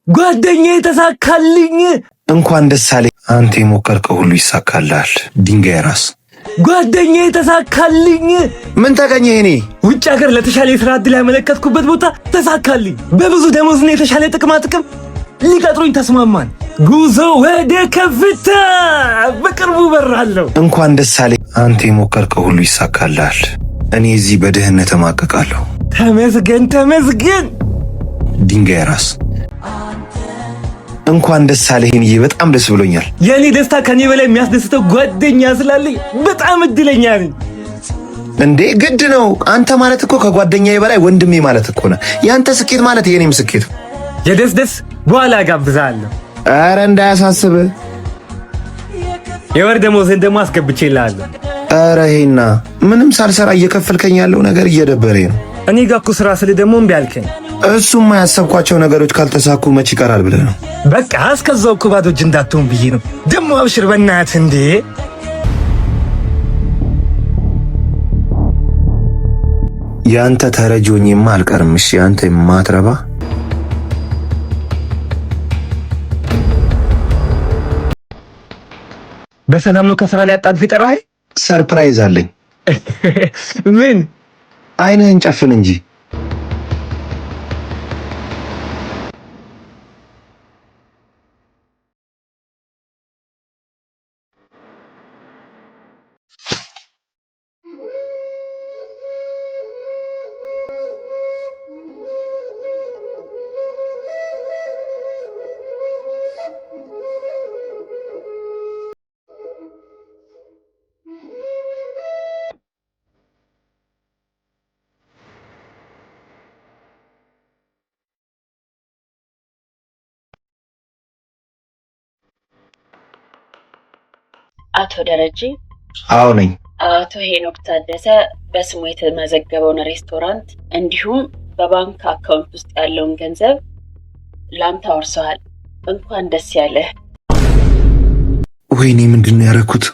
ጓደኛዬ ተሳካልኝ። እንኳን ደስ አለህ። አንተ የሞከርከው ሁሉ ይሳካልሃል። ድንጋይ ራስ ጓደኛዬ ተሳካልኝ። ምን ተገኘ? እኔ ውጭ ሀገር ለተሻለ የሥራ ዕድል ያመለከትኩበት ቦታ ተሳካልኝ። በብዙ ደሞዝና የተሻለ ጥቅማ ጥቅም ሊቀጥሩኝ ተስማማን። ጉዞ ወደ ከፍታ በቅርቡ በራለሁ። እንኳን ደስ አለህ። አንተ የሞከርከው ሁሉ ይሳካልሃል። እኔ እዚህ በድህነት ተማቀቃለሁ። ተመስገን ተመስገን። ድንጋይ ራስ እንኳን ደስ አለህ። እኔ በጣም ደስ ብሎኛል። የኔ ደስታ ከኔ በላይ የሚያስደስተው ጓደኛ ስላለኝ በጣም እድለኛ ነኝ። እንዴ ግድ ነው። አንተ ማለት እኮ ከጓደኛዬ በላይ ወንድሜ ማለት እኮ ነው። ያንተ ስኬት ማለት የኔም ስኬት። የደስ በኋላ ጋብዛለሁ። አረ እንዳያሳስብ። የወር ደሞዝን ደግሞ አስገብቼልሃለሁ። አረ ይሄና ምንም ሳልሰራ እየከፈልከኝ ያለው ነገር እየደበረኝ ነው። እኔ ጋር እኮ ስራ ስለ ደግሞ እምቢ አልከኝ። እሱማ ያሰብኳቸው ነገሮች ካልተሳኩ መች ይቀራል ብለህ ነው። በቃ እስከዛው እኮ ባዶ እጅ እንዳትሆን ብዬ ነው። ደግሞ አብሽር በእናትህ። እንዴ ያንተ ተረጆኝማ አልቀርም። እሺ አንተ የማትረባ በሰላም ነው ከስራ ላይ አጣድፍ ይጠራህ? ሰርፕራይዝ አለኝ። ምን? አይንህን ጨፍን እንጂ። አቶ ደረጀ? አዎ ነኝ። አቶ ሄኖክ ታደሰ በስሙ የተመዘገበውን ሬስቶራንት እንዲሁም በባንክ አካውንት ውስጥ ያለውን ገንዘብ ላንተ አወርሰዋል። እንኳን ደስ ያለህ። ወይኔ ምንድነው ያደረኩት?